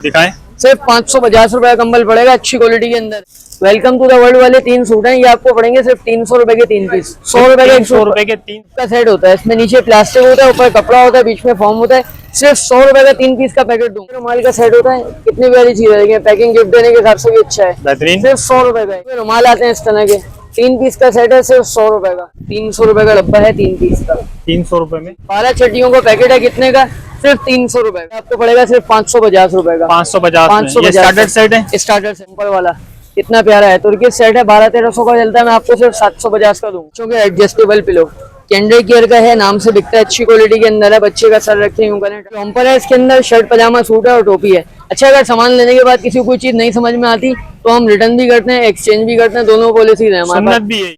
दिखाएं। सिर्फ 550 रुपए का कंबल पड़ेगा अच्छी क्वालिटी के अंदर। वेलकम टू द वर्ल्ड वाले 3 सूट हैं, ये आपको पड़ेंगे सिर्फ 300 रुपए के 3 पीस। 100 रुपए का 100 रुपए के 3 का सेट होता है। इसमें नीचे प्लास्टिक होता है, ऊपर कपड़ा होता है, बीच में फॉर्म होता है। सिर्फ 100 रुपए का 3 पीस का पैकेट दूंगा। रुमाल का सेट होता है, कितनी प्यारी चीज है। पैकिंग गिफ्ट देने के हिसाब से भी अच्छा है। बेहतरीन। सिर्फ 100 रुपए का रुमाल आते हैं इस तरह के। 3 पीस का सेट है, सिर्फ 100 रुपए का। 300 रुपए का डब्बा है 3 पीस का। 300 रुपए में 12 चड्डियों का पैकेट है, कितने का? सिर्फ 300 रुपए का। आपको पड़ेगा सिर्फ 550 रुपए का। 550 ये स्टार्टर सेट है। स्टार्टर सिंपल वाला कितना प्यारा है। तुर्की सेट है, 1200-1300 का चलता है। मैं आपको सिर्फ 750 का दूंगा। क्योंकि एडजस्टेबल पिलो कैंडल केयर का है, नाम से बिकता है, अच्छी क्वालिटी के अंदर है। बच्चे का सर रखे यूं करें। जॉम्पर है इसके अंदर, शर्ट पजामा सूट है और टोपी है। अच्छा, अगर सामान लेने के बाद किसी को कोई चीज नहीं समझ में आती तो हम रिटर्न भी करते हैं, एक्सचेंज भी करते हैं, दोनों पॉलिसीज है हमारे पास। भी है।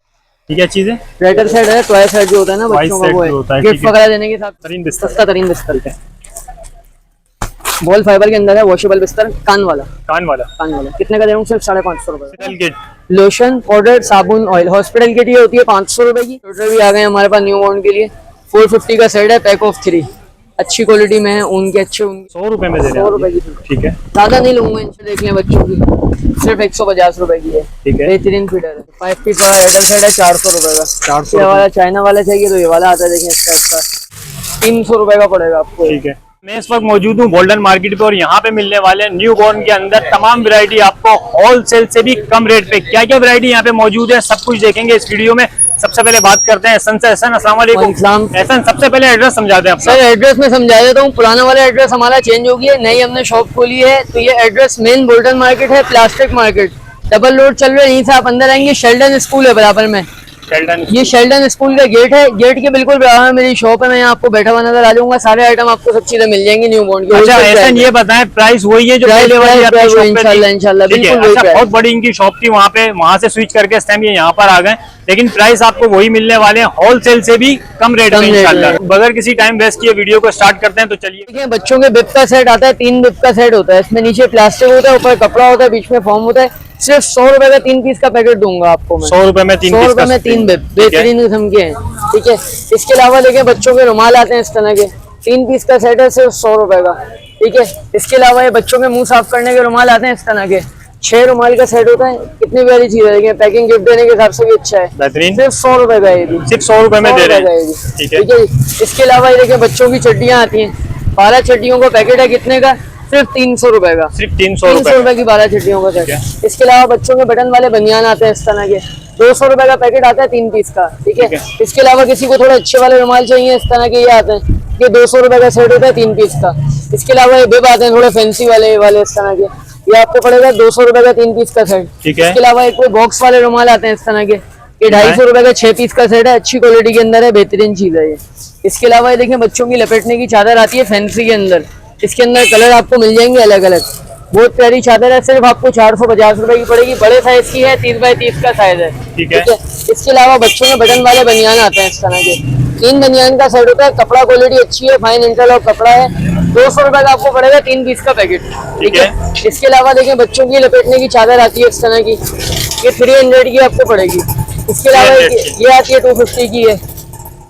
ठीक है, चीज है रेटर सेट है, टॉय सेट जो होता है ना बच्चों का, वो है गिफ्ट वगैरह देने के साथ। सस्ता तरीन बिस्तर है, बॉल फाइबर के अंदर है, वॉशेबल बिस्तर। कान वाला कितने का दे रहा हूँ? सिर्फ 550 रुपए। लोशन, पाउडर, साबुन, ऑयल। हॉस्पिटल किट ये होती है 500 रुपए की। टोटल भी आ गए हमारे पास न्यू बॉर्न के लिए। 450 का सेट है, पैक ऑफ 3 अच्छी क्वालिटी में है, ऊन के अच्छे। 100 रुपए में दे रहे हैं। 100 रुपए की। ठीक है, ज्यादा नहीं लूंगा, इनसे देख लें बच्चों की। सिर्फ 150 रुपए की है। ठीक है, बेहतरीन फिटर है। 5 पीस वाला रेडर सेट है, 400 रुपए का। 400 वाला चाइना वाला चाहिए तो ये वाला आता है, देखिए इसका 300 रुपए का पड़ेगा आपको। ठीक है। मैं इस वक्त मौजूद हूँ गोल्डन मार्केट पे और यहाँ पे मिलने वाले न्यू बॉर्न के अंदर तमाम वैरायटी आपको होलसेल से भी कम रेट पे। क्या क्या वैरायटी यहाँ पे मौजूद है सब कुछ देखेंगे इस वीडियो में। सबसे पहले बात करते हैं एहसन से। एहसन, अस्सलाम वालेकुम। एहसन, सबसे पहले एड्रेस समझा दें आप। सर एड्रेस में समझा देता हूँ। पुराना वाला एड्रेस हमारा चेंज हो गया है, नई हमने शॉप खोली है। तो ये एड्रेस मेन गोल्डन मार्केट है, प्लास्टिक मार्केट, डबल रोड चल रहा है। यहीं से आप अंदर आएंगे, शेल्डन स्कूल है बराबर में। ये शेल्डन स्कूल का गेट है। गेट के बिल्कुल बराबर में मेरी शॉप है। मैं यहाँ आपको बैठा हुआ नजर आ जाऊंगा। सारे आइटम आपको सब चीजें मिल जाएंगी न्यू बॉर्न की। अच्छा एहसन, ये बताएं प्राइस वही है जो पहले वाली आपकी शॉप पे थी? इंशाल्लाह बिल्कुल। अच्छा, बहुत बड़ी इनकी शॉप थी वहाँ पे, वहाँ से स्विच करके इस टाइम ये यहाँ पर आ गए, लेकिन प्राइस आपको वही मिलने वाले हैं, होलसेल से भी कम रेट में इंशाल्लाह। बगैर किसी टाइम वेस्ट किए वीडियो को स्टार्ट करते हैं। तो चलिए, देखिए बच्चों के बिप का सेट आता है, 3 बिप का सेट होता है। इसमें नीचे प्लास्टिक होता है, ऊपर कपड़ा होता है, बीच में फॉर्म होता है। सिर्फ 100 रुपए का 3 पीस का पैकेट दूंगा आपको मैं। 100 रुपए में 3 100 रुपए में 3 बिप, बेहतरीन किस्म के हैं। ठीक है, इसके अलावा देखिए बच्चों के रुमाल आते हैं इस तरह के। 3 पीस का सेट है, सिर्फ 100 रुपए का। ठीक है, इसके अलावा ये बच्चों के मुंह साफ करने के रुमाल आते हैं इस तरह के। 6 रुमाल का सेट होता है, कितनी प्यारी चीज है। देखिए पैकिंग गिफ्ट देने के हिसाब से भी अच्छा है। बेहतरीन। सिर्फ 100 रुपए का ये भी। सिर्फ 100 रुपए में दे रहे हैं। ठीक है, इसके अलावा ये देखिए बच्चों की चड्डियां आती हैं। 12 चड्डियों का पैकेट है, कितने का? सिर्फ 300 रुपए का। सिर्फ 300 रुपए की 12 चड्डियों का सेट। इसके अलावा बच्चों के बटन वाले बनियान आते हैं इस तरह के। 200 रुपए का पैकेट आता है 3 पीस का। ठीक है, इसके अलावा किसी को थोड़े अच्छे वाले रुमाल चाहिए इस तरह के, ये आते हैं। ये 200 रुपए का सेट होता है 3 पीस का। इसके अलावा ये बिब आते हैं थोड़े फैंसी वाले इस तरह के। ये आपको पड़ेगा 200 रुपए का 3 पीस का सेट। इसके अलावा एक कोई बॉक्स वाले रुमाल आते हैं इस तरह के। ये 250 रुपए का 6 पीस का सेट है, अच्छी क्वालिटी के अंदर है, बेहतरीन चीज है ये। इसके अलावा ये देखिए बच्चों की लपेटने की चादर आती है फैंसी के अंदर। इसके अंदर कलर आपको मिल जाएंगे अलग अलग। बहुत प्यारी चादर है, सिर्फ आपको 450 रुपए की पड़ेगी। बड़े साइज की है, 30 बाई 30 का साइज है। ठीक है, इसके अलावा बच्चों में बटन वाले बनियान आते हैं इस तरह के। 3 बनियान का सेट होता है, कपड़ा क्वालिटी अच्छी है, फाइन इंटरलॉक कपड़ा है। 200 रुपए का आपको पड़ेगा 3 पीस का पैकेट। ठीक है, इसके अलावा देखिए बच्चों की लपेटने की चादर आती है इस तरह की। ये 300 की आपको पड़ेगी। इसके अलावा ये आती है 250 की है,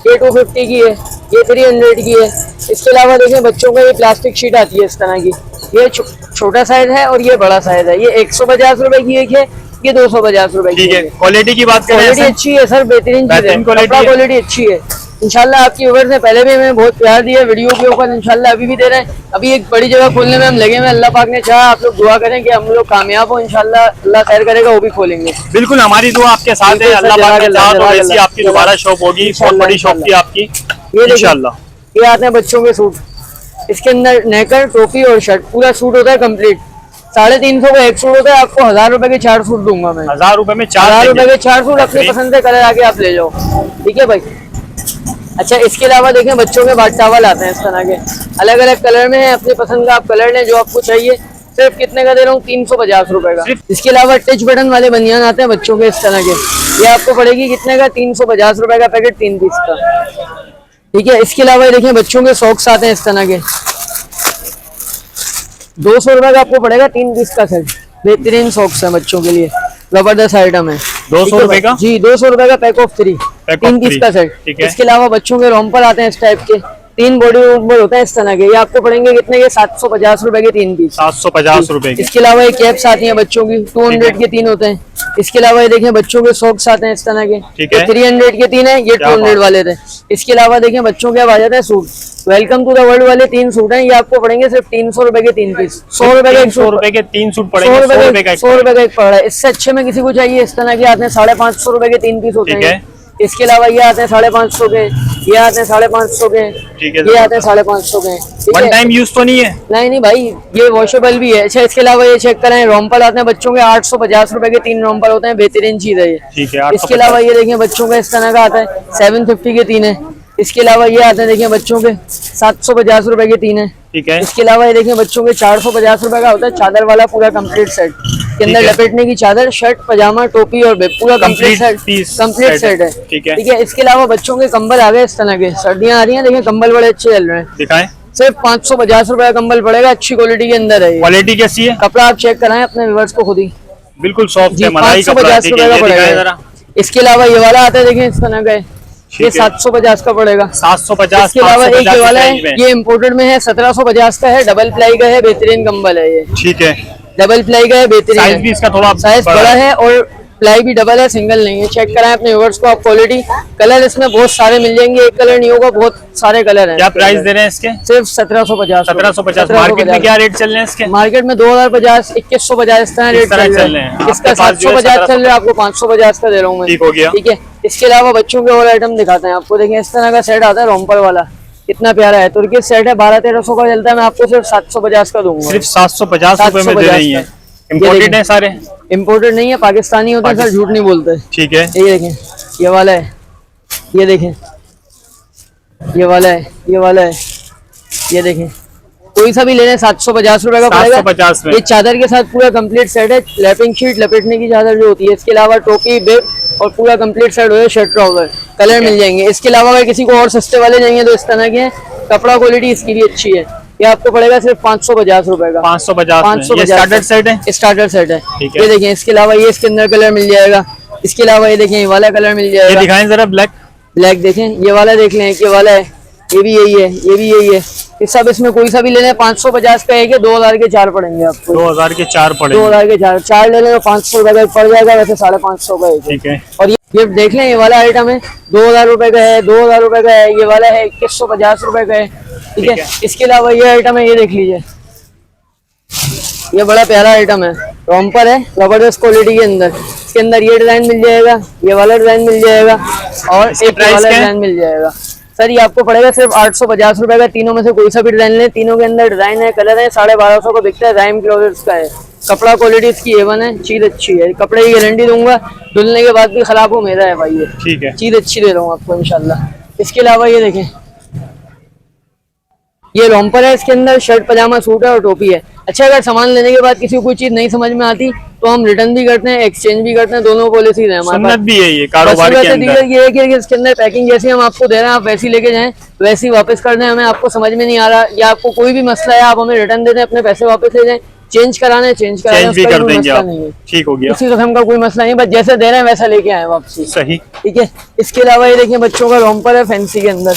ये 250 की है, ये 300 की है। इसके अलावा देखिए बच्चों का ये प्लास्टिक शीट आती है इस तरह की। ये छोटा साइज है और ये बड़ा साइज है। ये 150 रुपए की एक है, ये 250 रुपए की है। क्वालिटी की बात करें, क्वालिटी अच्छी है सर, बेहतरीन चीज है, क्वालिटी अच्छी है। इंशाल्लाह आपकी व्यूअर्स ने पहले भी हमें बहुत प्यार दिया वीडियो के ऊपर, इंशाल्लाह अभी भी दे रहे हैं। अभी एक बड़ी जगह खोलने में हम लगे हुए, अल्लाह पाक ने चाहा। आप लोग दुआ करें कि हम लोग कामयाब हो, इंशाल्लाह अल्लाह खैर करेगा, वो भी खोलेंगे। बिल्कुल, हमारी दुआ आपके साथ है। अल्लाह पाक ने चाहा तो ऐसी आपकी दोबारा शॉप होगी, बहुत बड़ी शॉप थी आपकी इंशाल्लाह। ये आते हैं बच्चों के सूट, इसके अंदर नेकर, टोपी और शर्ट, पूरा सूट होता है कंप्लीट। 350 का एक सूट होता है, आपको 1000 रुपए के 4 सूट दूंगा मैं। 1000 रुपए में 4 रुपए के 4 सूट, अपनी पसंद से कलर आके आप ले जाओ। ठीक है भाई। अच्छा, इसके अलावा देखें बच्चों के बाट टावल आते हैं इस तरह के, अलग अलग कलर में है, अपनी पसंद का आप कलर लें जो आपको चाहिए। सिर्फ कितने का दे रहा हूँ? 350 रुपए का। इसके अलावा टच बटन वाले बनियान आते हैं बच्चों के इस तरह के। ये आपको पड़ेगी कितने का? 350 रुपए का पैकेट, 3 पीस का। ठीक है, इसके अलावा देखिए बच्चों के सॉक्स आते हैं इस तरह के। 200 रुपए का आपको पड़ेगा 3 पीस का सेट। बेहतरीन सॉक्स है बच्चों के लिए, जबरदस्त आइटम है। 200 रुपए का? जी, 200 रुपए का पैक ऑफ 3, 3 पीस का सेट। इसके अलावा बच्चों के रोम्पर आते हैं इस टाइप के। तीन बॉडी मूवर होते हैं इस तरह के, ये आपको पड़ेंगे कितने के 750 रुपए के 3 पीस। 750 रुपए के। इसके अलावा ये कैप्स आती हैं बच्चों की 200 के 3 होते हैं। इसके अलावा ये देखें बच्चों के सॉक्स आते हैं इस तरह के, ठीक है। ये 300 के 3 है, ये 200 वाले थे। इसके अलावा देखें बच्चों के अब आ जाते हैं suit, welcome to the world वाले 3 सूट हैं, ये आपको पड़ेंगे सिर्फ 300 रुपए के 3 पीस। 100 रुपए का 100 रुपए के 3 सूट पड़ेंगे, 100 रुपए का 100 पड़ रहा है। इससे अच्छे में किसी को चाहिए इस तरह के आते हैं 550 रुपए के 3 पीस होते हैं। इसके अलावा ये आते हैं 550 के, ये आते हैं 550 के, ये आते हैं 550 के। वन टाइम यूज तो नहीं है? नहीं भाई, ये वॉशेबल भी है। अच्छा, इसके अलावा ये चेक करें, रोम्पल आते हैं बच्चों के 850 रुपए के 3 रोम्पल होते हैं, बेहतरीन चीज है ये। ठीक है। इसके अलावा ये देखिए बच्चों का इस तरह का आता है 750 के 3 है। इसके अलावा ये आते हैं देखिए बच्चों के 750 रुपए के 3 है। ठीक है। इसके अलावा ये देखिए बच्चों के 450 रुपए का होता है चादर वाला पूरा कंप्लीट सेट, के अंदर लपेटने की चादर, शर्ट, पजामा, टोपी और पूरा कंप्लीट सेट है। ठीक है। इसके अलावा बच्चों के कंबल आ गए इस तरह के, सर्दियां आ रही हैं, देखिए कंबल बड़े अच्छे चल रहे हैं। दिखाएं। सिर्फ 550 रुपए का कंबल पड़ेगा, अच्छी क्वालिटी के अंदर है। क्वालिटी कैसी है? कपड़ा आप चेक कराएं अपने व्यूअर्स को खुद ही, बिल्कुल सॉफ्ट है, मलाई कपड़ा। 550 रुपए का पड़ेगा। इसके अलावा ये वाला आता है देखिए इस तरह का, ये 750 का पड़ेगा। 750। इसके अलावा एक ये वाला है, ये इम्पोर्टेड में है, 1750 का है, डबल प्लाई का है, बेहतरीन कंबल है ये। ठीक है। डबल प्लाई का है, बेहतरीन साइज भी इसका थोड़ा साइज बड़ा है और प्लाई भी डबल है, सिंगल नहीं है। चेक कराएं अपने व्यूअर्स को आप क्वालिटी। कलर इसमें बहुत सारे मिल जाएंगे, एक कलर नहीं होगा, बहुत सारे कलर हैं। क्या प्राइस दे रहे हैं इसके? सिर्फ 1750। 1750। मार्केट में क्या रेट चल रहे हैं इसके? मार्केट में 2050, 2150 इस तरह रेट चल रहे हैं। इसका 750 चल रहा है, आपको 550 का दे रहा हूँ मैं। ठीक हो गया। ठीक है। इसके अलावा बच्चों के और आइटम दिखाते हैं आपको, देखिए इस तरह का सेट आता है रोम्पर वाला, कितना प्यारा है। तुर्की सेट है, 1200-1300 का चलता है, मैं आपको सिर्फ 750 का दूंगा। सिर्फ 750 रुपए में दे रही है। इम्पोर्टेड है सारे? इम्पोर्टेड नहीं है, पाकिस्तानी होते हैं सर, झूठ नहीं बोलते। ठीक है। ये देखें, ये वाला है, ये देखें, ये वाला है, ये वाला है, ये देखें, कोई सा भी ले लें 750 रुपए का पड़ेगा। 750 में ये चादर के साथ पूरा कंप्लीट सेट है, लैपिंग शीट, लपेटने की चादर जो होती है, इसके अलावा टोपी, बेग और पूरा कंप्लीट सेट हो है, शर्ट ट्राउजर, कलर मिल जाएंगे। इसके अलावा अगर किसी को और सस्ते वाले चाहिए तो इस तरह के हैं, कपड़ा क्वालिटी इसकी भी अच्छी है। ये आपको पड़ेगा सिर्फ 550 रुपए का। 550। ये स्टार्टर सेट है? स्टार्टर सेट है। ठीक है। ये देखिए, इसके अलावा ये इसके अंदर कलर मिल जाएगा। इसके अलावा ये देखें, ये वाला कलर मिल जाएगा। ये दिखाएं जरा, ब्लैक। ब्लैक देखें, ये वाला देख लें, ये वाला है, ये भी यही है, ये भी यही है। ये सब इसमें कोई सा भी ले लें, 550 का है, 2000 के 4 पड़ेंगे आपको। 2000 के 4 पड़ेंगे। 2000 के 4 ले लें तो 500 रुपए का पड़ जाएगा, वैसे 550 का है। ठीक है। और ये देख लें, ये वाला आइटम है 2000 रुपए का है, 2000 रुपए का है। ये वाला है 2150 रुपए का है। ठीक है। इसके अलावा ये आइटम है, ये देख लीजिए, ये बड़ा प्यारा आइटम है, रोम्पर है, जबरदस्त क्वालिटी के अंदर। इसके अंदर ये डिजाइन मिल जाएगा, ये वाला डिजाइन मिल जाएगा और एक वाला डिजाइन मिल जाएगा। सर ये आपको पड़ेगा सिर्फ 850 रुपए का, तीनों में से कोई सा भी डिजाइन लें, तीनों के अंदर डिजाइन है, कलर है, 1250 का बिकता है, राइम क्लोथ्स का है। कपड़ा क्वालिटी इसकी A1 है, चीज अच्छी है, कपड़े की गारंटी दूंगा, धुलने के बाद भी खराब हो मेरा है भाई ये। ठीक है। चीज अच्छी दे रहा हूँ आपको इंशाल्लाह। इसके अलावा ये देखें, ये रोम्पर है, इसके अंदर शर्ट, पजामा, सूट है और टोपी है। अच्छा, अगर सामान लेने के बाद किसी को कोई चीज नहीं समझ में आती तो हम रिटर्न भी करते हैं, एक्सचेंज भी करते हैं, दोनों पॉलिसी है हमारे पास। भी है ये कारोबार के अंदर। ये है कि इसके अंदर पैकिंग जैसी हम आपको दे रहे हैं, आप वैसी लेके जाएं, वैसी वापस कर दें। हमें आपको समझ में नहीं आ रहा या आपको कोई भी मसला है, आप हमें रिटर्न दे दें, अपने पैसे वापस ले जाएं, चेंज कराने चेंज भी कर देंगे आप। ठीक हो गया। किसी किस्म का कोई मसला नहीं, बस जैसे दे रहे हैं वैसा लेके आए वापसी। सही। ठीक है। इसके अलावा ये देखिए बच्चों का रोम्पर है फैंसी के अंदर,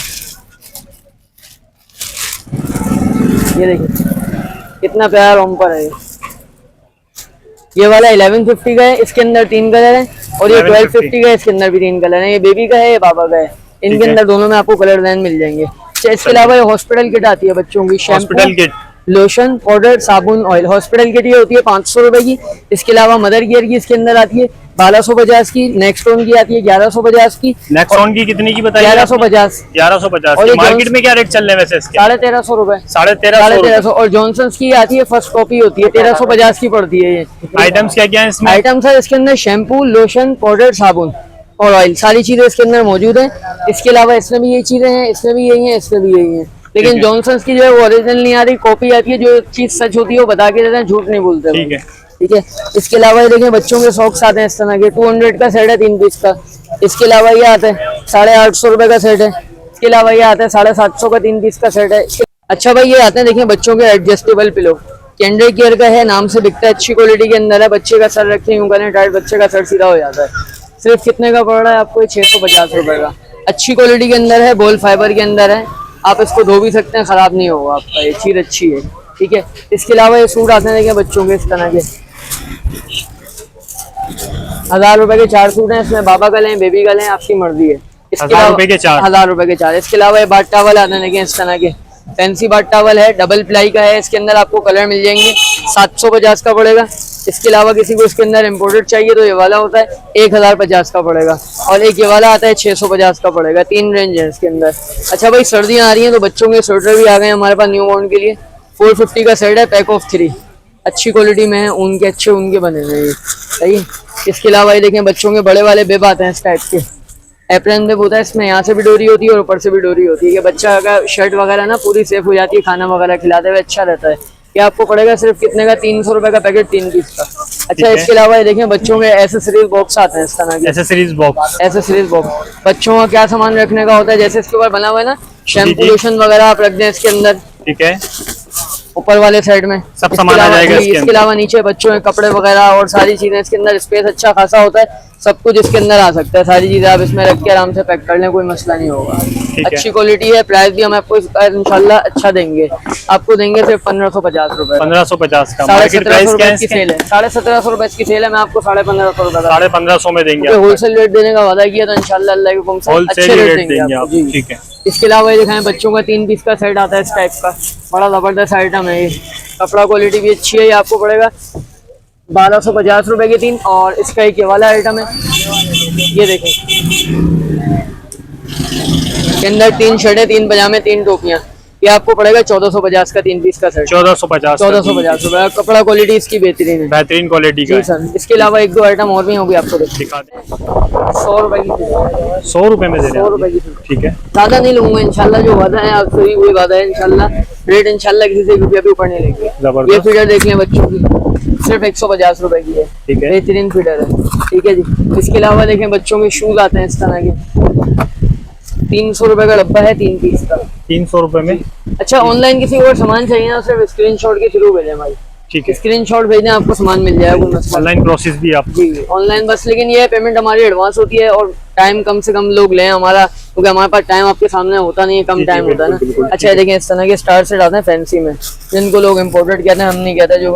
ये देखिए कितना प्यारा रोम्पर है। ये वाला 1150 का है, इसके अंदर 3 कलर है और ये 1250 का है, इसके अंदर भी 3 कलर है। ये बेबी का है, ये बाबा का है, इनके अंदर दोनों में आपको कलर डिजाइन मिल जाएंगे। इसके अलावा ये हॉस्पिटल किट आती है बच्चों की, शैम्पू, किट, लोशन, पाउडर, साबुन, ऑयल। हॉस्पिटल किट ये होती है 500 रुपए की। इसके अलावा मदर गियर की इसके अंदर आती है 1250 की, नेक्स्टोन की आती है 1150 की। नेक्सॉन की कितनी की बताइए? 1150। 1150। और मार्केट में क्या रेट चल रहे हैं वैसे इसके? 1350 रुपए। 1350। और जॉनसन्स की आती है, फर्स्ट कॉपी होती है, 1350 की पड़ती है। ये आइटम्स क्या क्या है इसमें? आइटम्स है इसके अंदर शैम्पू, लोशन, पाउडर, साबुन और ऑयल, सारी चीजें इसके अंदर मौजूद है। इसके अलावा इसमें भी यही चीजें हैं, इसमें भी यही है, इसमें भी यही है। लेकिन जॉनसन्स की जो है वो ओरिजिनल नहीं आ रही, कॉपी आती है। जो चीज सच होती है वो बता के देते हैं, झूठ नहीं बोलते। ठीक है। ठीक है। इसके अलावा ये देखें बच्चों के सॉक्स आते हैं इस तरह के, 200 का सेट है 3 पीस का। इसके अलावा ये आता है 850 रुपए का सेट है। इसके अलावा ये आता है 750 का 3 पीस का सेट है। अच्छा भाई, ये आते हैं देखिए बच्चों के एडजस्टेबल पिलो, कैंडल केयर का है, नाम से बिकता है, अच्छी क्वालिटी के अंदर है। बच्चे का सर रखें यूं करें टाइट, बच्चे का सर सीधा हो जाता है। सिर्फ कितने का पड़ रहा है आपको? 650 रुपए का, अच्छी क्वालिटी के अंदर है, बॉल फाइबर के अंदर है। आप इसको धो भी सकते हैं, खराब नहीं होगा आपका, ये चीज अच्छी है। ठीक है, इसके अलावा ये सूट आते हैं देखिए बच्चों के इस तरह के, 1000 रुपए के 4 सूट हैं। इसमें बाबा गले हैं, बेबी गले हैं, आपकी मर्जी है। इसके 1000 रुपए के 4, 1000 रुपए के 4। इसके अलावा ये बाट टावल आते हैं देखिए इस तरह के, फैंसी बाट टावल है, डबल प्लाई का है। इसके अंदर आपको कलर मिल जाएंगे, 750 का पड़ेगा। इसके अलावा किसी को इसके अंदर इम्पोर्टेड चाहिए तो ये वाला होता है 1050 का पड़ेगा, और एक ये वाला आता है 650 का पड़ेगा। 3 रेंज है इसके अंदर। अच्छा भाई, सर्दियां आ रही हैं तो बच्चों के स्वेटर भी आ गए हमारे पास न्यू बॉर्न के लिए। 450 का सेट है, पैक ऑफ 3, अच्छी क्वालिटी में है, ऊन के अच्छे ऊन के बने हुए हैं, सही है। इसके अलावा ये देखें बच्चों के बड़े वाले बिब आते हैं इस टाइप के, एप्रन बिब होता है, इसमें यहाँ से भी डोरी होती है और ऊपर से भी डोरी होती है कि बच्चा अगर शर्ट वगैरह ना पूरी सेफ हो जाती है, खाना वगैरह खिलाते हुए अच्छा रहता है। ये आपको पड़ेगा सिर्फ कितने का, 300 रुपए का पैकेट 3 पीस का। अच्छा, इसके अलावा ये देखें बच्चों के एसेसरीज बॉक्स आते हैं इस तरह के, एसेसरीज बॉक्स। एसेसरीज बॉक्स बच्चों का क्या सामान रखने का होता है, जैसे इसके ऊपर बना हुआ है ना, शैम्पू लोशन वगैरह आप रख दें इसके अंदर। ठीक है, ऊपर वाले साइड में सब सामान आ जाएगा इसके अलावा नीचे बच्चों के कपड़े वगैरह और सारी चीजें, इसके अंदर स्पेस अच्छा खासा होता है, सब कुछ इसके अंदर आ सकता है। सारी चीजें आप इसमें रख के आराम से पैक कर लें, कोई मसला नहीं होगा। अच्छी क्वालिटी है, प्राइस भी हम आपको इंशाल्लाह अच्छा देंगे। आपको देंगे सिर्फ 1550 रुपए, 1550 का। 1750 रुपए की सेल है, 1750 रुपए की सेल है। मैं आपको 1550 रुपए का, 1550 में देंगे। होलसेल रेट देने का वादा किया तो इंशाल्लाह अल्लाह के हुक्म से अच्छे रेट देंगे आप। जी, ठीक है। इसके अलावा ये दिखाएं बच्चों का 3 पीस का सेट आता है इस टाइप का, बड़ा जबरदस्त आइटम है ये, कपड़ा क्वालिटी भी अच्छी है। ये आपको पड़ेगा 1250 रुपए के 3, और इसका एक ये वाला आइटम है, ये देखें, के अंदर 3 शर्टें, 3 पजामे, 3 टोपियां। ये आपको पड़ेगा 1450 का 3 पीस का सेट, 1450 रुपए। कपड़ा क्वालिटी इसकी बेहतरीन है, बेहतरीन क्वालिटी का। जी सर। इसके अलावा 1-2 आइटम और भी होगी, आपको दिखा दें। 100 रुपए की, 100 रुपए में दे रहे 100 हैं। रुपए की, ठीक है, ज्यादा नहीं लूंगा इंशाल्लाह, जो वादा है आपसे भी वही वादा है इंशाल्लाह। रेट इंशाल्लाह किसी से रुपया भी ऊपर नहीं लेंगे। जबरदस्त। ये फीडर देख लें बच्चों की, सिर्फ 150 रुपए की है, ठीक है, बेहतरीन फीडर है। ठीक है जी। इसके अलावा देखें बच्चों के शूज आते हैं इस तरह के, 300 रुपए का डब्बा है 3 पीस का, 300 रुपए में। अच्छा, ऑनलाइन किसी को सामान चाहिए ना, सिर्फ स्क्रीनशॉट के थ्रू भेजें भाई, ठीक है, स्क्रीनशॉट भेजें, आपको सामान मिल जाएगा। ऑनलाइन प्रोसेस भी आप। जी, ऑनलाइन बस, लेकिन ये पेमेंट हमारी एडवांस होती है और टाइम कम से कम लोग लें हमारा, क्योंकि हमारे पास टाइम आपके सामने होता नहीं है, कम टाइम होता है ना। अच्छा, देखें इस तरह के स्टार सेट आते हैं फैंसी में, जिनको लोग इम्पोर्टेड कहते हैं, हम नहीं कहते, जो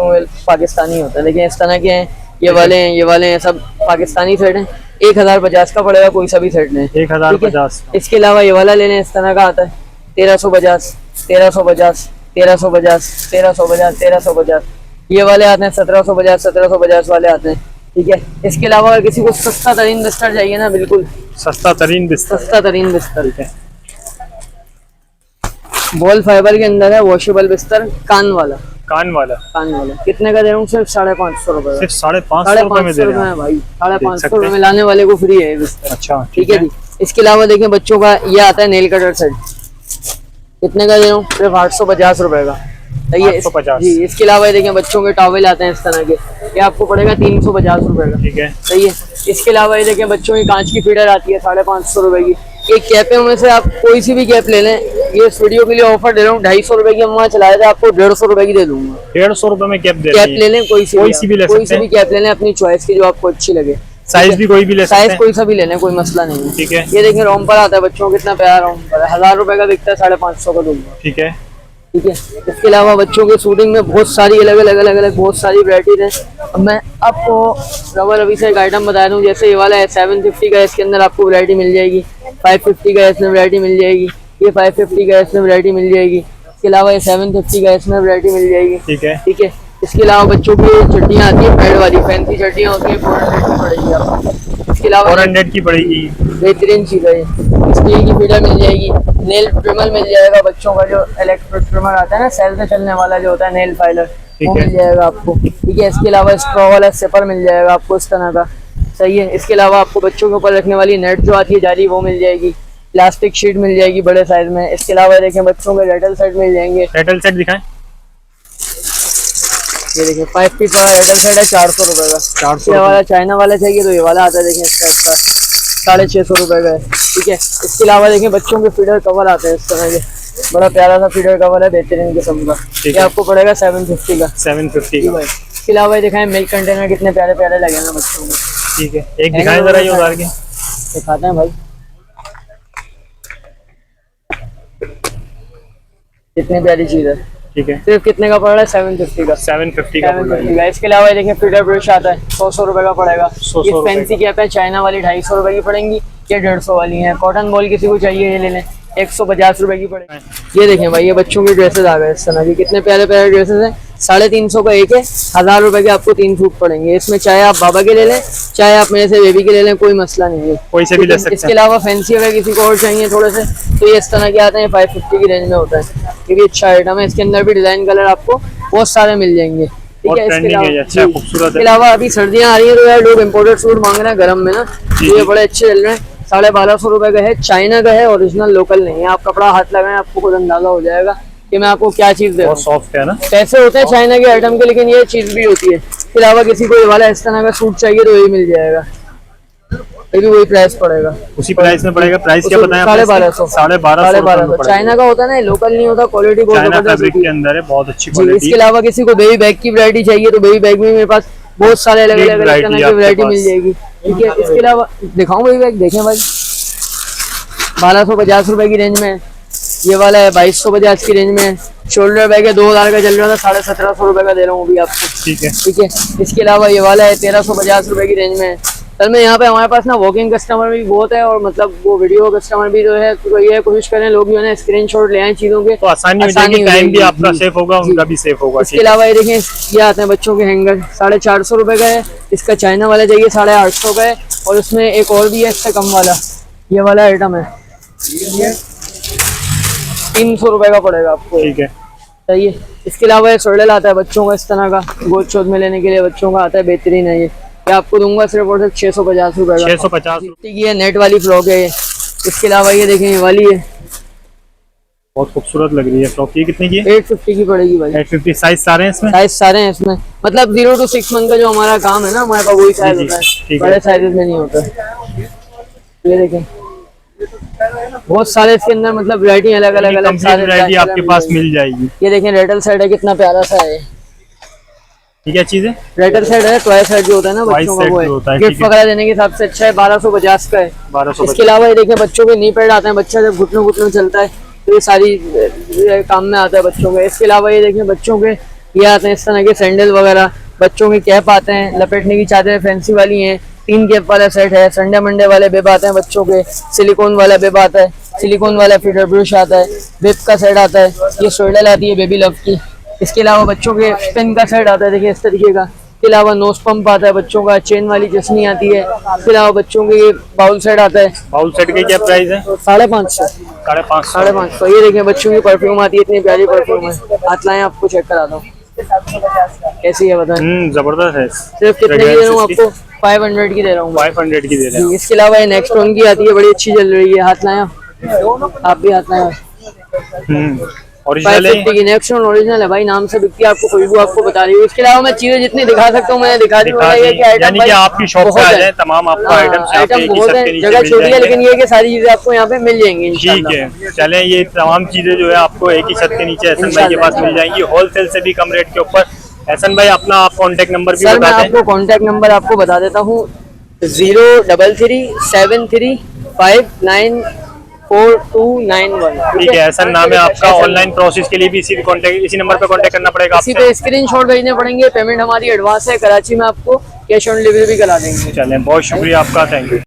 पाकिस्तानी होता है। देखिए इस तरह के हैं, ये वाले हैं, ये वाले हैं, सब पाकिस्तानी सेट हैं। 1050 का पड़ेगा, कोई सा भी सेट लें, 1050। इसके अलावा ये वाला ले लें, इस तरह का आता है 1350, 1350, 1350, 1350, 1350। ये वाले आते हैं 1750, 1750 वाले आते हैं। ठीक है, इसके अलावा अगर किसी को सस्ता तरीन बिस्तर चाहिए ना, बिल्कुल सस्ता तरीन बिस्तर, सस्ता तरीन बिस्तर है, बॉल फाइबर के अंदर है, वॉशेबल बिस्तर, कान वाला, कान वाला। कितने का दे रहा हूँ? सिर्फ 550 रुपए, सिर्फ 550 रुपए में दे रहे हैं भाई, 550 रुपए में लाने वाले को फ्री है बिस्तर। अच्छा, ठीक है जी। इसके अलावा देखें बच्चों का ये आता है नेल कटर सेट, कितने का दे रहा हूँ? सिर्फ 850 रुपए का, सही है। 850 जी। इसके अलावा ये देखें बच्चों के टॉवेल आते हैं इस तरह के, ये आपको पड़ेगा 350 रुपए का, ठीक है, सही है। इसके अलावा ये देखें बच्चों की कांच की फीडर आती है 550 रुपए की। एक कैपों में से आप कोई सी भी कैप ले लें, ये इस वीडियो के लिए ऑफर दे रहा हूँ, 250 रुपए की हम वहाँ चलाए थे, आपको 150 रुपए की दे दूंगा। 150 रुपए में कैप दे कैप रही है। ले लें, कोई सी भी ले सकते हैं। कोई सी भी कैप ले लें अपनी चॉइस की, जो आपको अच्छी लगे। साइज भी कोई भी ले सकते साइज हैं। कोई सा भी ले लें, कोई मसला नहीं है। ठीक है, ये देखिए रोम्पर आता है बच्चों को, कितना प्यारा रोम्पर है, 1000 रुपए का बिकता है, 550 का दूंगा। ठीक है, ठीक है। इसके अलावा बच्चों के शूटिंग में बहुत सारी अलग बहुत सारी वैरायटीज हैं। अब मैं आपको रबर अभी से एक आइटम बता दूं, जैसे ये वाला है 750 का, इसके अंदर आपको वैरायटी मिल जाएगी। 550 का इसमें वैरायटी मिल जाएगी, ये 550 का इसमें वैरायटी मिल जाएगी। इसके अलावा ये 750 का इसमें वैरायटी मिल जाएगी। ठीक है, ठीक है। इसके अलावा बच्चों की चड्डियाँ आती है पैड वाली, फैंसी चड्डियाँ होती है, 400 की पड़ेगी आपको। इसके अलावा 400 की पड़ेगी, बेहतरीन चीज है, स्टील की फीडर मिल जाएगी। नेल ट्रिमर मिल जाएगा बच्चों का, जो इलेक्ट्रिक ट्रिमर आता है ना, सेल से चलने वाला जो होता है, नेल फाइलर, वो मिल जाएगा आपको। ठीक है। इसके अलावा स्ट्रॉ वाला सेपर मिल जाएगा आपको इस तरह का, सही है। इसके अलावा आपको बच्चों के ऊपर रखने वाली नेट जो आती है जाली, वो मिल जाएगी। प्लास्टिक शीट मिल जाएगी बड़े साइज में। इसके अलावा देखें बच्चों के रेटल सेट मिल जाएंगे। रेटल सेट दिखाएं, ये देखिए 5 पीस वाला रेटल सेट है 400 रुपए का। 400 वाला चाइना वाला चाहिए तो ये वाला आता है, देखें इस टाइप का, 650 रुपए का है। ठीक है। इसके अलावा देखें बच्चों के फीडर कवर आते हैं इस तरह के, बड़ा प्यारा सा फीडर कवर है, बेहतरीन किस्म का। ये आपको पड़ेगा 750 का, 750 का। इसके अलावा ये दिखाएं मिल्क कंटेनर, कितने प्यारे प्यारे लगे ना बच्चों को। ठीक है, एक दिखाएं जरा ये उतार के दिखाते हैं भाई। कितनी प्यारी चीज है। ठीक है, सिर्फ कितने का पड़ रहा है? 750 का। 750 का पड़ रहा है। 750 का। इसके अलावा ये देखिए फिटर ब्रश आता है, 100 रुपए का पड़ेगा। 100 ये रुपए फैंसी कैप है चाइना वाली, 250 रुपए की पड़ेंगी। ये 150 वाली है। कॉटन बॉल किसी को चाहिए ये ले लें, 150 रुपए की पड़ेगी। ये देखें भाई, ये बच्चों के ड्रेसेस आ गए इस तरह के, कितने प्यारे प्यारे ड्रेसेस हैं। 350 का एक है, 1000 रुपए के आपको 3 सूट पड़ेंगे। इसमें चाहे आप बाबा के ले लें, चाहे आप मेरे से बेबी के ले लें, कोई मसला नहीं है, कोई से भी ले सकते इसके हैं। अलावा फैंसी अगर किसी को और चाहिए थोड़े से, तो ये इस तरह के आते हैं, 550 की रेंज में होता है। ये भी अच्छा आइटम है, इसके अंदर भी डिजाइन कलर आपको बहुत सारे मिल जाएंगे। ठीक है, इसके अलावा अच्छा खूबसूरत इसके है। अलावा अभी सर्दियां आ रही है तो यार लोग इम्पोर्टेड सूट मांग रहे हैं गर्म में ना, तो ये बड़े अच्छे चल रहे हैं। 1250 रुपए का है, चाइना का है, ओरिजिनल लोकल नहीं है। आप कपड़ा हाथ लगाएं, आपको खुद अंदाजा हो जाएगा कि मैं आपको क्या चीज दे रहा बहुत हूँ। सॉफ्ट है ना। पैसे होते हैं चाइना के आइटम के, लेकिन ये चीज भी होती है। इसके अलावा किसी को ये वाला इस तरह का सूट चाहिए तो ये मिल जाएगा, ये भी वही प्राइस पड़ेगा, उसी प्राइस में पड़ेगा। प्राइस क्या बताया? 1250। 1250 चाइना का होता है ना, लोकल नहीं होता, क्वालिटी बहुत चाइना जबरदस्त फैब्रिक होती के है। अंदर है, बहुत अच्छी जी, क्वालिटी। इसके अलावा किसी को बेबी बैग की वैरायटी चाहिए तो बेबी बैग में मेरे पास बहुत सारे अलग अलग तरह की वैरायटी मिल जाएगी। ठीक है, इसके अलावा दिखाऊं बेबी बैग, देखें भाई 1250 रुपए की रेंज में। ये वाला है 2250 की रेंज में। शोल्डर बैग है 2000 का चल रहा था, 1750 रुपए का दे रहा हूँ अभी आपको। ठीक है, ठीक है, इसके अलावा ये वाला है 1350 रुपए की रेंज में। कल में यहाँ पे हमारे पास ना वॉकिंग कस्टमर भी बहुत है, और मतलब वो वीडियो कस्टमर भी जो है, तो ये कोशिश करें लोग जो है स्क्रीनशॉट ले आए चीजों के, तो आसानी हो जाएगी, टाइम भी आपका सेफ होगा, उनका भी सेफ होगा। इसके अलावा ये देखें, ये आते हैं बच्चों के हैंगर, 450 रुपए का है। इसका चाइना वाला चाहिए 850 का है, और उसमें एक और भी है इससे कम वाला, ये वाला आइटम है 300 रुपए का पड़ेगा आपको। ठीक है, सही है। इसके अलावा ये सोल्डर आता है बच्चों का इस तरह का, गोद चोद में लेने के लिए बच्चों का आता है, बेहतरीन है ये आपको दूंगा सिर्फ और सिर्फ 650 रुपए का। 650 की है, नेट वाली फ्रॉक है ये। इसके अलावा ये देखें, ये वाली है, बहुत खूबसूरत लग रही है फ्रॉक। ये कितने की है? 850 की पड़ेगी भाई। 850। साइज सारे हैं इसमें? साइज सारे हैं इसमें, मतलब 0 to 6 मंथ का जो हमारा काम है ना, हमारे पास वही साइज जी, होता ठीक है, है। बड़े साइजेस में नहीं होता। ये देखें, बहुत सारे इसके अंदर मतलब वैरायटी अलग अलग अलग सारे वैरायटी आपके पास मिल जाएगी। ये देखें रेटल सेट है, कितना प्यारा सा है। ये क्या चीज है? रेटल सेट है, टॉय सेट जो होता है ना बच्चों का, सेट वो जो होता है है, गिफ्ट ठीक है। वगैरह देने के हिसाब से अच्छा है। 1250 का है। 1250। इसके अलावा ये देखें, बच्चों के नी पैड आते हैं, बच्चा जब घुटनों घुटनों चलता है तो ये सारी काम में आता है बच्चों के। इसके अलावा ये देखें, बच्चों के ये आते हैं इस तरह के सैंडल वगैरह, बच्चों के कैप आते हैं, लपेटने की चादरें फैंसी वाली हैं, 3 कैप वाला सेट है। संडे मंडे वाले बिब आते हैं बच्चों के, सिलिकॉन वाला बिब आता है, सिलिकॉन वाला फिटर ब्रश आता है, बिब का सेट आता है, ये शोल्डर आती है बेबी लव की। इसके अलावा बच्चों के पिन का सेट आता है, देखिए इस तरीके का। इसके अलावा नोज पंप आता है बच्चों का, चेन वाली चश्मी आती है। इसके अलावा बच्चों के ये बाउल सेट आता है, बाउल सेट के क्या प्राइस है? 550। 550। 550। ये देखिए, बच्चों की परफ्यूम आती है, इतनी प्यारी परफ्यूम है, हाथ लाएं आपको चेक कराता हूँ कैसी है बताएं। जबरदस्त है। सिर्फ कितने की दे रहा हूँ आपको? 500 की दे रहा हूँ। 500 की दे रहे हैं। इसके अलावा ये नेक्स्ट टोन की आती है, बड़ी अच्छी चल रही है, हाथ लाएं आप भी हाथ लाएं। ओरिजिनल है 550 की नेक्स्ट टोन ओरिजिनल है भाई, नाम से बिकती है, आपको खुशबू आपको बता रही हूँ। इसके अलावा मैं चीजें जितनी दिखा सकता हूँ मैंने दिखा दी। यानी कि आपकी शॉप पे आ जाए, तमाम आपको आइटम बहुत है, जगह छोटी है, लेकिन ये कि सारी चीजें आपको यहाँ पे मिल जाएंगी ठीक इंशाल्लाह। है। चलें, ये तमाम चीजें जो है आपको एक ही छत के नीचे एहसन भाई के पास मिल जाएंगी, होलसेल से भी कम रेट के ऊपर। एहसन भाई, अपना आप कॉन्टेक्ट नंबर भी सर मैं बता दें। आपको कॉन्टेक्ट नंबर आपको बता देता हूँ, 03373594291। ठीक है, एहसन नाम है आपका। ऑनलाइन प्रोसेस के लिए भी इसी नंबर पे कांटेक्ट करना पड़ेगा इसी आपसे। पे स्क्रीनशॉट भेजने पड़ेंगे। पेमेंट हमारी एडवांस है, कराची में आपको कैश ऑन डिलीवरी भी करा देंगे। चलें, बहुत शुक्रिया आपका, थैंक यू।